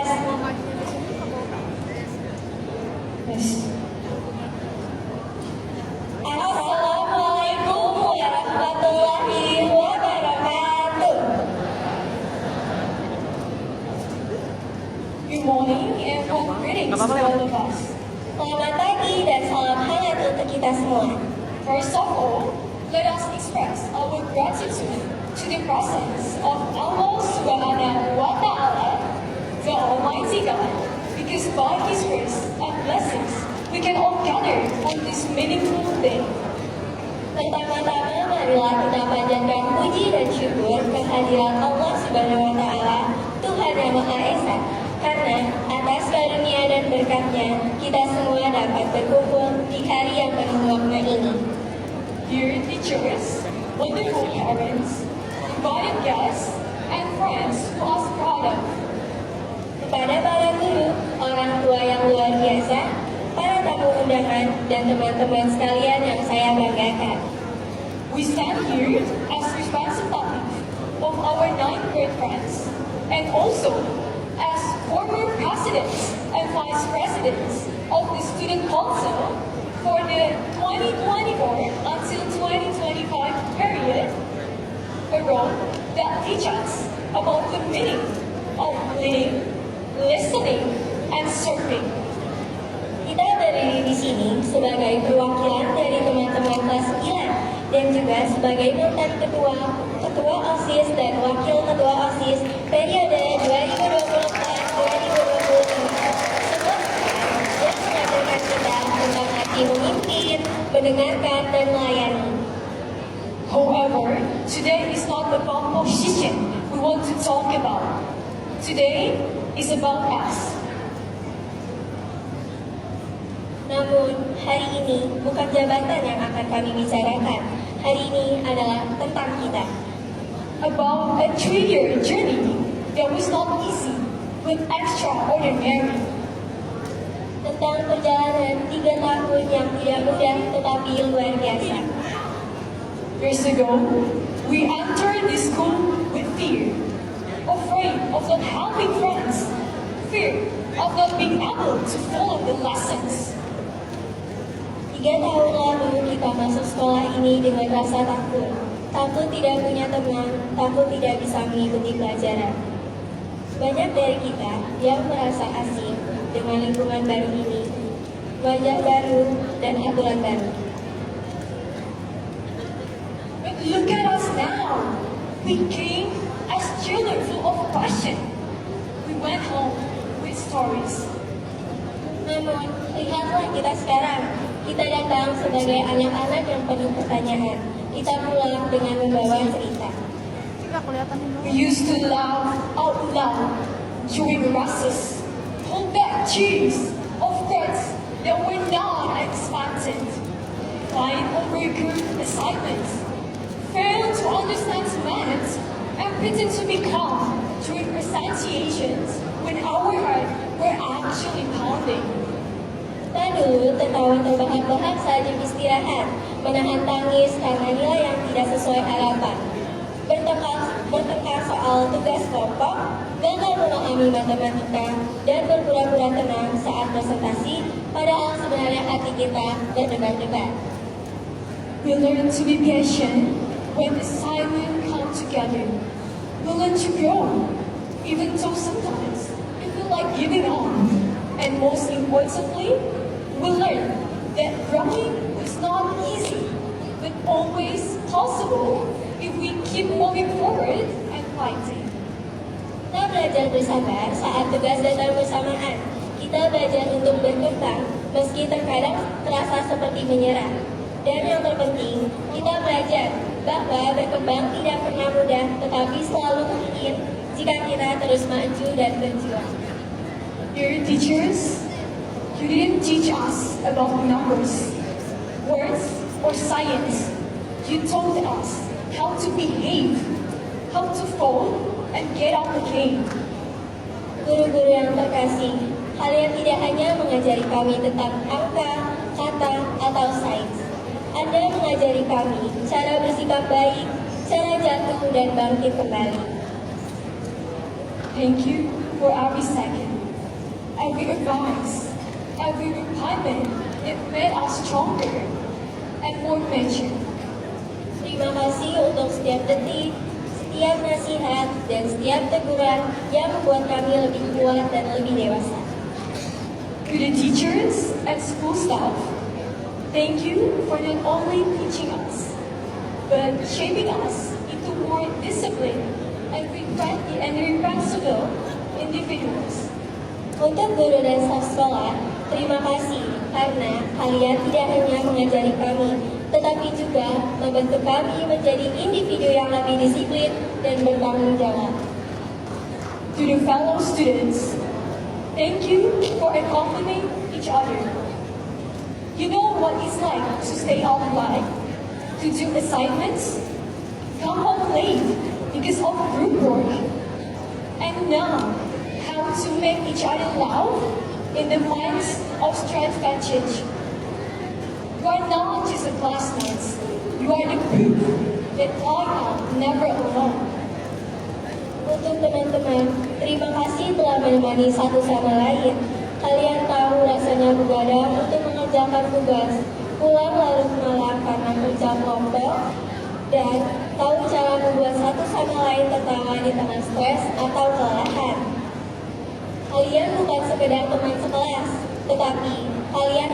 tes. Assalamualaikum warahmatullahi wabarakatuh. Good morning and warm greetings to all of us. Selamat pagi dan salam hangat untuk kita semua. First of all, let us express our gratitude to the presence of Allah Subhanahu wa Ta'ala, the Almighty God, because by His grace and blessings, we can all gather on this meaningful day. Pertama-tama, marilah kita panjatkan puji dan syukur kehadiran Allah Subhanahu wa Ta'ala, Tuhan yang Maha Esa, karena atas karunia dan berkatnya, kita semua dapat berkumpul di hari yang penuh makna ini. Dear teachers, wonderful parents, invited guests, and friends who are proud of. Kepada para guru, orang tua yang luar biasa, para tamu undangan, dan teman-teman sekalian yang saya banggakan. We stand here as representative of our 9th grade friends, and also as former presidents and vice presidents of the Student Council for the 2024 until 2025 period, a role that teaches us about the meaning of learning, listening, and serving. Kita berdiri di sini sebagai perwakilan dari teman-teman kelas 9 dan juga sebagai mantan ketua OSIS dan wakil ketua OSIS periode 2024-2025. Semua yang mengajarkan kita tentang arti memimpin, mendengarkan, dan melayani. However, today is not about position we want to talk about. Today is about us. Namun, hari ini bukan jabatan yang akan kami bicarakan. Hari ini adalah tentang kita. About a 3-year journey that was not easy, but extraordinary. Tentang perjalanan 3 tahun yang tidak mudah tetapi luar biasa. Years ago, we entered this school with fear. Afraid of not having friends. Fear of not being able to follow the lessons. 3 tahun lalu kita masuk sekolah ini dengan rasa takut. Takut tidak punya teman, takut tidak bisa mengikuti pelajaran. Banyak dari kita yang merasa asing dengan lingkungan baru ini, wajah baru, dan aturan baru. But look at us now. We came as children full of passion. We went home with stories. Namun, lihatlah kita sekarang. Kita datang sebagai anak-anak yang penuh pertanyaan. Kita pulang dengan membawa cerita. We used to laugh out loud during recess, hold back tears of thoughts that were not expected, fight over group assignments, fail to understand math, and pretend to be calm during presentations when our hearts were actually pounding. Lalu tertawa terbahak-bahak saat jam istirahat, menahan tangis karena nilai yang tidak sesuai harapan, bertengkar soal tugas kelompok, gagal memahami matematika, dan berpura-pura tenang saat presentasi, padahal sebenarnya hati kita berdebar-debar. We learn to be patient when the assignment come together. We learn to grow, even though sometimes we feel like giving up. And most importantly, we learn that growing is not easy, but always possible if we keep moving forward and fighting. Kita belajar bersabar saat tugas datang bersamaan. Kita belajar untuk berkembang, meski terkadang terasa seperti menyerah. Dan yang terpenting, kita belajar bahwa berkembang tidak pernah mudah, tetapi selalu mungkin jika kita terus maju dan berjuang. Dear teachers, you didn't teach us about numbers, words, or science. You told us how to behave, how to fall, and get up again. Guru-guru yang terkasih, kalian tidak hanya mengajari kami tentang angka, kata, atau sains. Anda mengajari kami cara bersikap baik, cara jatuh dan bangkit kembali. Thank you for every second, every advice, every refinement. It made us stronger and more mature. Terima kasih untuk setiap detik, setiap nasihat, dan setiap teguran yang membuat kami lebih kuat dan lebih dewasa. To the teachers and school staff, thank you for not only teaching us, but shaping us into more disciplined and responsible individuals. Untuk guru dan staf sekolah, terima kasih karena kalian tidak hanya mengajari kami, tetapi juga membentuk kami menjadi individu yang lebih disiplin dan bertanggung jawab. To the fellow students, thank you for accompanying each other. You know what it's like to stay up late, to do assignments, come home late because of group work, and now how to make each other laugh in the minds of stress passage. You are not just a classmates, you are the proof that I am never alone. Untuk teman-teman, terima kasih telah menemani satu sama lain. Kalian tahu rasanya begadang untuk mengerjakan tugas, pulang larut malam karena kerja kelompok, dan tahu cara membuat satu sama lain tertawa di tengah stres atau kelelahan. Kalian bukan sekedar teman sekelas, tetapi kalian